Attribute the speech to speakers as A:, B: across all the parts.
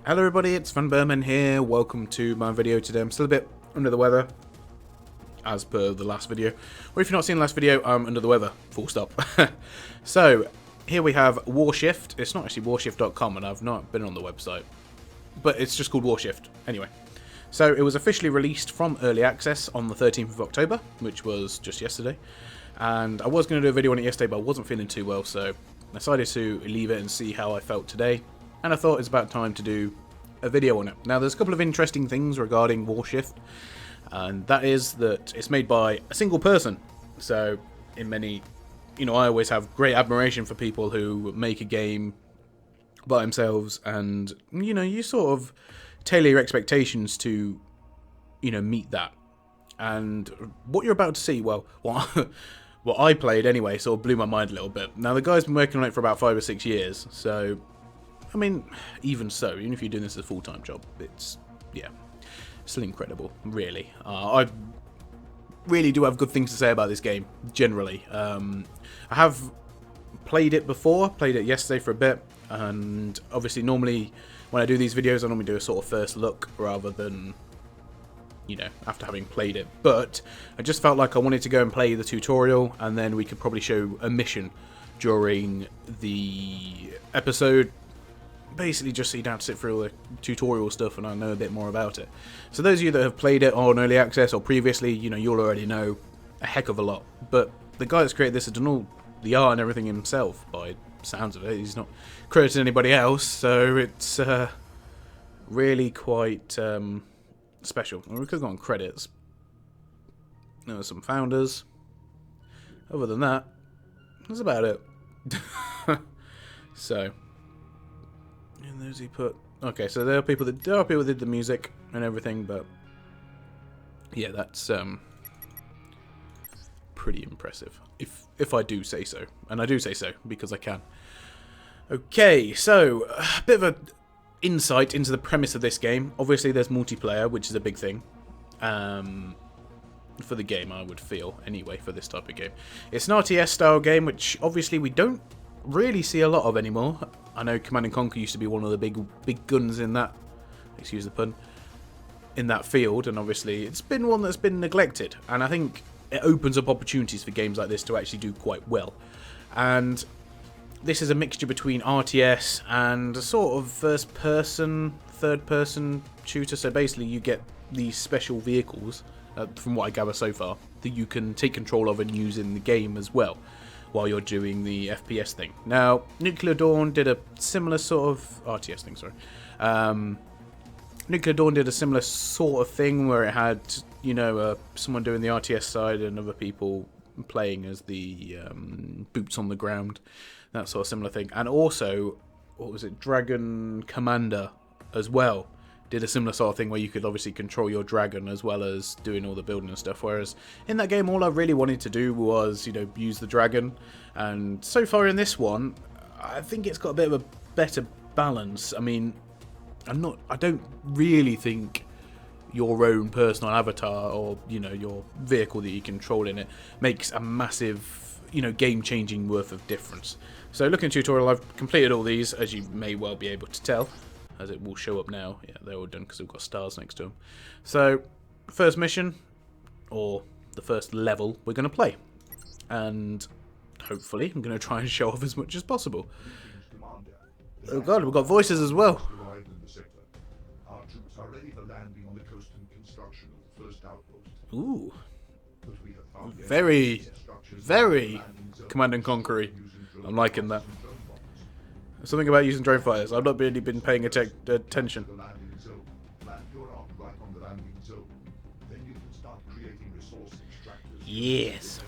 A: Hello everybody, it's vanburman here. Welcome to my video today. I'm still a bit under the weather, as per the last video. Or if you're not seeing the last video, I'm under the weather, full stop. So, here we have WARSHIFT. It's not actually warshift.com, and I've not been on the website. But it's just called WARSHIFT. Anyway. So, it was officially released from Early Access on the 13th of October, which was just yesterday. And I was going to do a video on it yesterday, but I wasn't feeling too well, so I decided to leave it and see how I felt today. And I thought it's about time to do a video on it. Now, there's a couple of interesting things regarding WARSHIFT, and that is that it's made by a single person. So, in many, I always have great admiration for people who make a game by themselves, and, you sort of tailor your expectations to, meet that. And what you're about to see, well, what I played anyway, sort of blew my mind a little bit. Now, the guy's been working on it for about 5 or 6 years, so I mean, even so, even if you're doing this as a full-time job, it's, yeah, still incredible, really. I really do have good things to say about this game, generally. I have played it before, played it yesterday for a bit, and obviously normally when I do these videos, I normally do a sort of first look rather than, after having played it. But I just felt like I wanted to go and play the tutorial, and then we could probably show a mission during the episode. Basically just so you don't have to sit through all the tutorial stuff and I know a bit more about it. So those of you that have played it on Early Access or previously, you'll already know a heck of a lot. But the guy that's created this has done all the art and everything himself, by sounds of it. He's not credited anybody else, so it's really quite special. We could go on credits. There were some founders. Other than that, that's about it. So, and those he put. Okay, so there are people that did the music and everything, but yeah, that's pretty impressive, if I do say so, and I do say so because I can. Okay, so a bit of an insight into the premise of this game. Obviously, there's multiplayer, which is a big thing for the game, I would feel, anyway, for this type of game. It's an RTS style game, which obviously we don't really see a lot of anymore. I know Command & Conquer used to be one of the big guns in that, excuse the pun, in that field, and obviously it's been one that's been neglected, and I think it opens up opportunities for games like this to actually do quite well. And this is a mixture between RTS and a sort of first-person, third-person shooter, so basically you get these special vehicles, from what I gather so far, that you can take control of and use in the game as well, while you're doing the FPS thing. Now, Nuclear Dawn did a similar sort of RTS thing, sorry. Nuclear Dawn did a similar sort of thing where it had, someone doing the RTS side and other people playing as the boots on the ground, that sort of similar thing. And also, what was it, Dragon Commander as well did a similar sort of thing where you could obviously control your dragon as well as doing all the building and stuff. Whereas in that game, all I really wanted to do was, use the dragon. And so far in this one, I think it's got a bit of a better balance. I mean, I don't really think your own personal avatar or, your vehicle that you control in it makes a massive, game-changing worth of difference. So looking at the tutorial, I've completed all these, as you may well be able to tell, as it will show up now. Yeah, they're all done because we've got stars next to them. So, first mission, or the first level, we're going to play. And hopefully, I'm going to try and show off as much as possible. Oh god, we've got voices as well. Ooh. Very, very Command & Conquer-y. I'm liking that. Something about using drone fighters. I've not really been paying attention. Yes.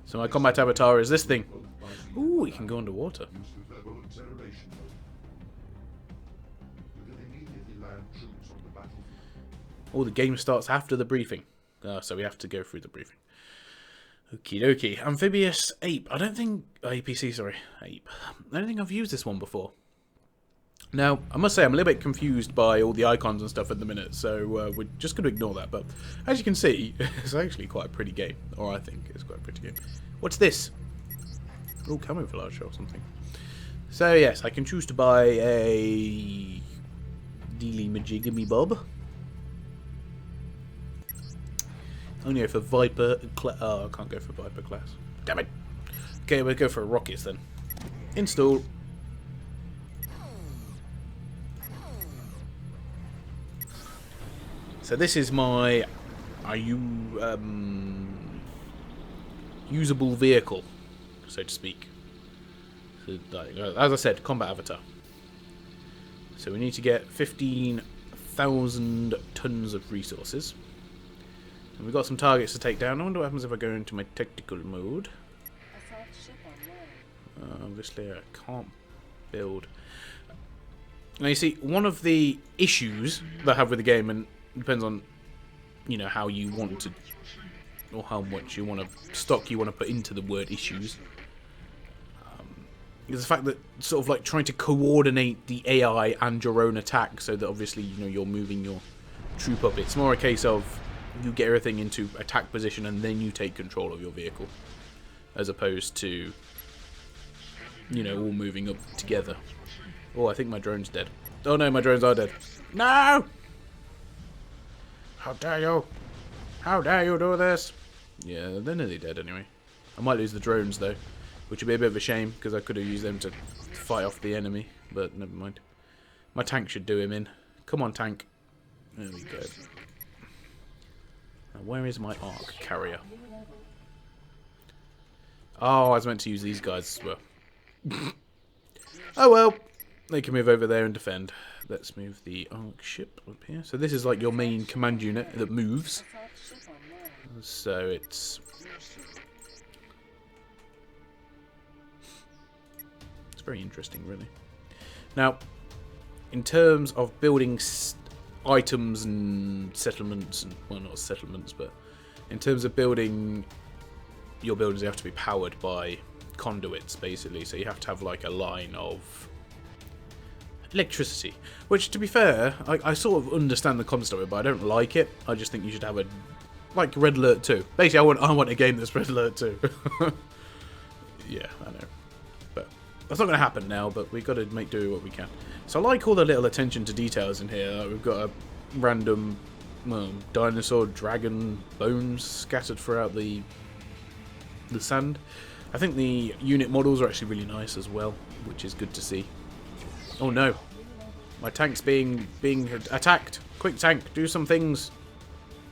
A: So my combat avatar is this thing. Ooh, we can go underwater. Oh, the game starts after the briefing. So we have to go through the briefing. Okie dokie. Amphibious Ape. I don't think... APC, sorry. Ape. I don't think I've used this one before. Now, I must say I'm a little bit confused by all the icons and stuff at the minute, so we're just going to ignore that. But as you can see, it's actually quite a pretty game, or I think it's quite a pretty game. What's this? Oh, camouflage or something. So yes, I can choose to buy a Dealy Majigamy Bob. Only for Viper class. Oh, I can't go for Viper class. Damn it. Okay, we'll go for rockets then. Install. So this is my usable vehicle, so to speak. So, as I said, combat avatar. So we need to get 15,000 tons of resources. And we've got some targets to take down. I wonder what happens if I go into my tactical mode. Obviously I can't build. Now you see, one of the issues that I have with the game, and it depends on, you know, how you want to, or how much you want to stock you want to put into the word issues, is the fact that sort of like trying to coordinate the AI and your own attack, so that obviously, you know, you're moving your troop up. It's more a case of you get everything into attack position and then you take control of your vehicle, as opposed to, you know, all moving up together. Oh, I think my drone's dead. Oh no, my drones are dead. No! How dare you? How dare you do this? Yeah, they're nearly dead anyway. I might lose the drones though, which would be a bit of a shame, because I could have used them to fight off the enemy, but never mind. My tank should do him in. Come on, tank. There we go. Now, where is my arc carrier? Oh, I was meant to use these guys as well. Oh well, they can move over there and defend. Let's move the arc ship up here. So this is like your main command unit that moves. So it's very interesting, really. Now, in terms of building items and settlements, and well, not settlements, but in terms of building your buildings, they have to be powered by conduits, basically. So you have to have like a line of electricity, which, to be fair, I sort of understand the concept of it, but I don't like it. I just think you should have a, like, Red Alert 2. Basically, I want a game that's Red Alert 2. Yeah, I know. But that's not going to happen now, but we've got to make do what we can. So I like all the little attention to details in here. Like, we've got a random dinosaur dragon bones scattered throughout the sand. I think the unit models are actually really nice as well, which is good to see. Oh no, my tank's being attacked. Quick, tank, do some things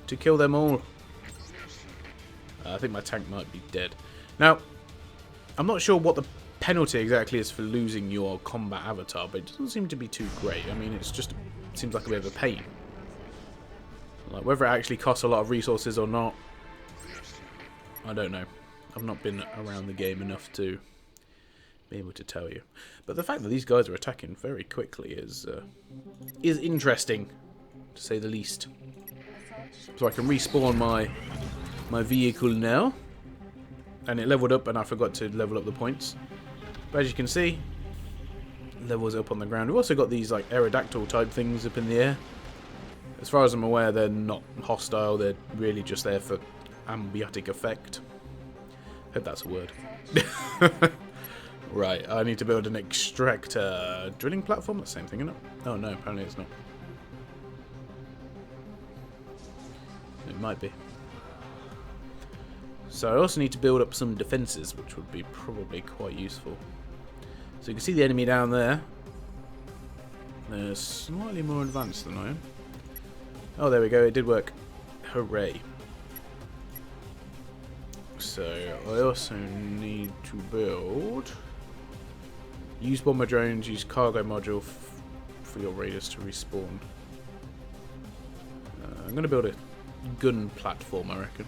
A: to kill them all. I think my tank might be dead. Now, I'm not sure what the penalty exactly is for losing your combat avatar, but it doesn't seem to be too great. I mean, it seems like a bit of a pain. Like, whether it actually costs a lot of resources or not, I don't know. I've not been around the game enough to be able to tell you. But the fact that these guys are attacking very quickly is interesting, to say the least. So I can respawn my vehicle now, and it leveled up, and I forgot to level up the points. But as you can see, levels up on the ground. We've also got these like aerodactyl type things up in the air. As far as I'm aware, they're not hostile. They're really just there for ambiotic effect. Hope that's a word. Right, I need to build an extractor drilling platform. That's the same thing, isn't it? Oh no, apparently it's not. It might be. So I also need to build up some defences, which would be probably quite useful. So you can see the enemy down there. They're slightly more advanced than I am. Oh, there we go. It did work. Hooray. So I also need to build... Use bomber drones, use cargo module for your raiders to respawn. I'm going to build a gun platform, I reckon.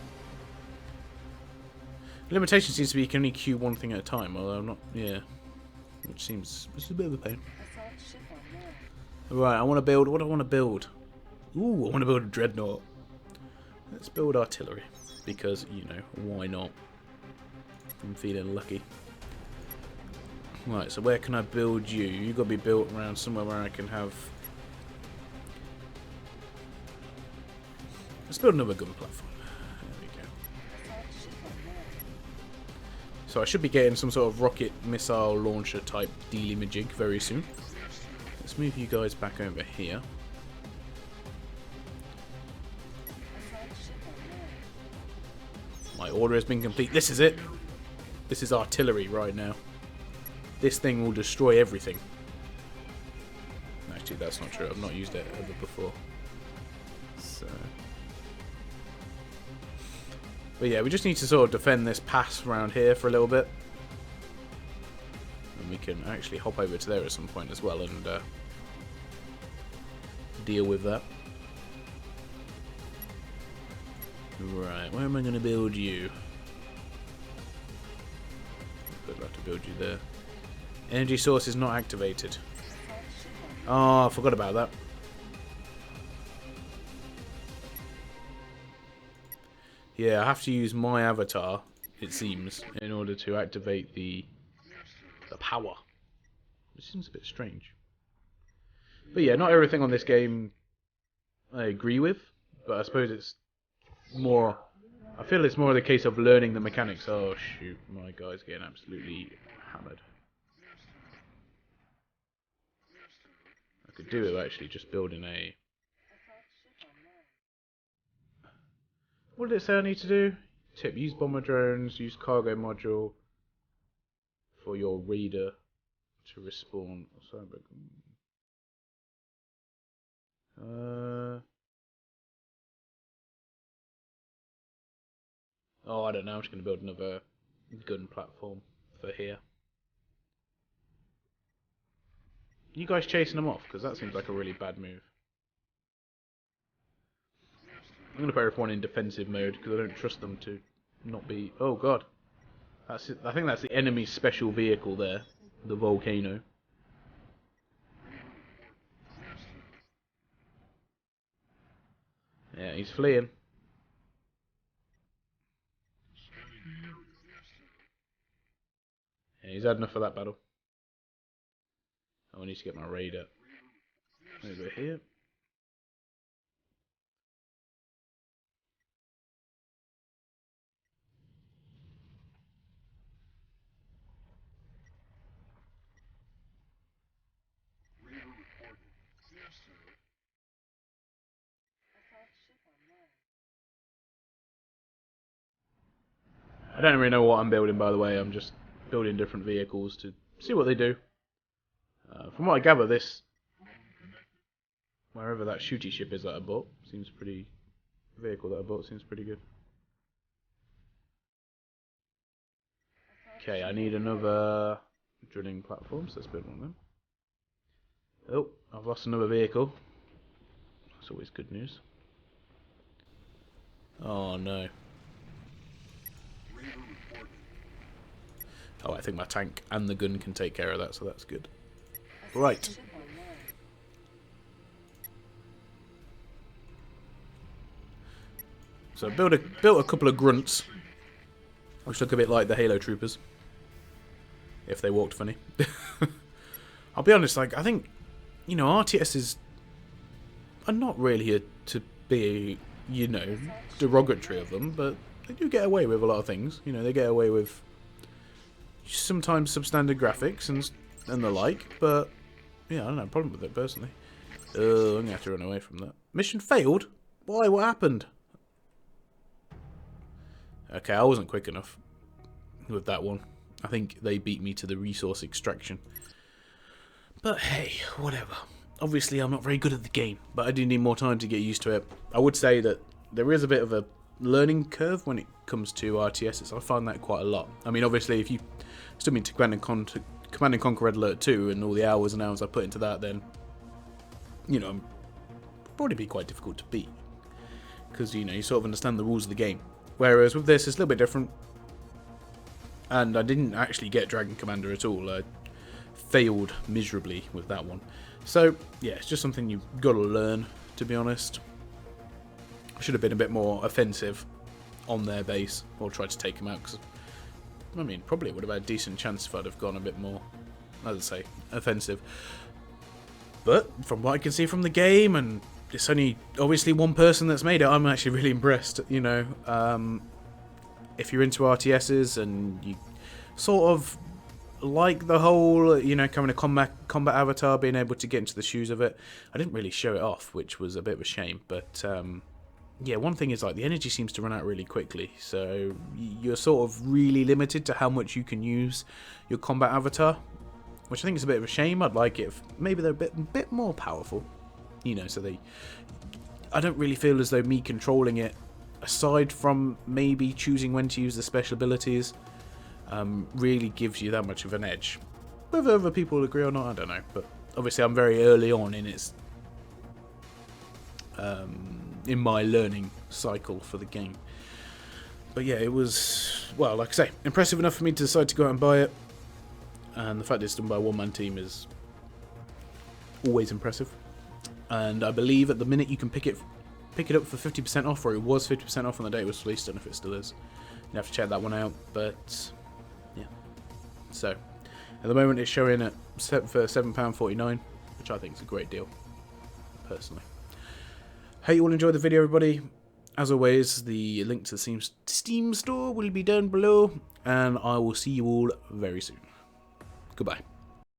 A: The limitation seems to be you can only queue one thing at a time, although I'm not... Yeah. Which seems... It's a bit of a pain. Right, I want to build... What do I want to build? Ooh, I want to build a dreadnought. Let's build artillery. Because, you know, why not? I'm feeling lucky. Right, so where can I build you? You've got to be built around somewhere where I can have... Let's build another gun platform. There we go. So I should be getting some sort of rocket missile launcher type dealy-majig very soon. Let's move you guys back over here. My order has been complete. This is it. This is artillery right now. This thing will destroy everything. Actually, that's not true. I've not used it ever before. So... But yeah, we just need to sort of defend this pass around here for a little bit. And we can actually hop over to there at some point as well and deal with that. Right, where am I going to build you? I'd like to build you there. Energy source is not activated. Oh, I forgot about that. Yeah, I have to use my avatar, it seems, in order to activate the power. Which seems a bit strange. But yeah, not everything on this game I agree with, but I suppose it's more... I feel it's more the case of learning the mechanics. Oh shoot, my guy's getting absolutely hammered. I could do it actually, just building a... What did it say I need to do? Tip, use bomber drones, use cargo module for your reader to respawn. Oh, I don't know, I'm just going to build another gun platform for here. You guys chasing them off? Because that seems like a really bad move. I'm going to put everyone in defensive mode because I don't trust them to not be... Oh god. That's it. I think that's the enemy's special vehicle there. The volcano. Yeah, he's fleeing. Yeah, he's had enough of that battle. Oh, I need to get my raid up. Over here. I don't really know what I'm building, by the way. I'm just building different vehicles to see what they do. From what I gather, this... Wherever that shooty ship is that I bought, seems pretty... vehicle that I bought seems pretty good. Okay, I need another drilling platform, so let's build one of them. Oh, I've lost another vehicle. That's always good news. Oh no. Oh, I think my tank and the gun can take care of that, so that's good. Right. So built a couple of grunts, which look a bit like the Halo troopers, if they walked funny. I'll be honest, like I think, you know, RTSs are not really to be, you know, derogatory of them, but they do get away with a lot of things. You know, they get away with sometimes substandard graphics and the like, but yeah, I don't have a problem with it personally. I'm gonna have to run away from that. Mission failed? Why? What happened? Okay, I wasn't quick enough with that one. I think they beat me to the resource extraction. But hey, whatever. Obviously, I'm not very good at the game, but I do need more time to get used to it. I would say that there is a bit of a learning curve when it comes to RTSs. I find that quite a lot. I mean, obviously, if you still mean to Command and Conquer Red Alert 2 and all the hours and hours I put into that, then, you know, it'd probably be quite difficult to beat. Because, you know, you sort of understand the rules of the game. Whereas with this, it's a little bit different. And I didn't actually get Dragon Commander at all. I failed miserably with that one. So, yeah, it's just something you've got to learn, to be honest. I should have been a bit more offensive on their base, or tried to take them out, because, I mean, probably would have had a decent chance if I'd have gone a bit more as I say, offensive. But from what I can see from the game, and it's only obviously one person that's made it, I'm actually really impressed. You know, if you're into RTSs and you sort of like the whole, you know, kind of combat avatar, being able to get into the shoes of it. I didn't really show it off, which was a bit of a shame, but yeah, one thing is, like, the energy seems to run out really quickly, so you're sort of really limited to how much you can use your combat avatar, which I think is a bit of a shame. I'd like it if maybe they're a bit more powerful, you know, so I don't really feel as though me controlling it, aside from maybe choosing when to use the special abilities, really gives you that much of an edge. Whether other people agree or not, I don't know, but obviously I'm very early on in its in my learning cycle for the game. But yeah, it was, well, like I say, impressive enough for me to decide to go out and buy it, and the fact that it's done by a one-man team is always impressive. And I believe at the minute you can pick it up for 50% off, or it was 50% off on the day it was released. I don't know if it still is. You have to check that one out, but yeah. So at the moment it's showing at for £7.49, which I think is a great deal, personally. Hope you all enjoyed the video, everybody. As always, the link to the Steam store will be down below, and I will see you all very soon. Goodbye.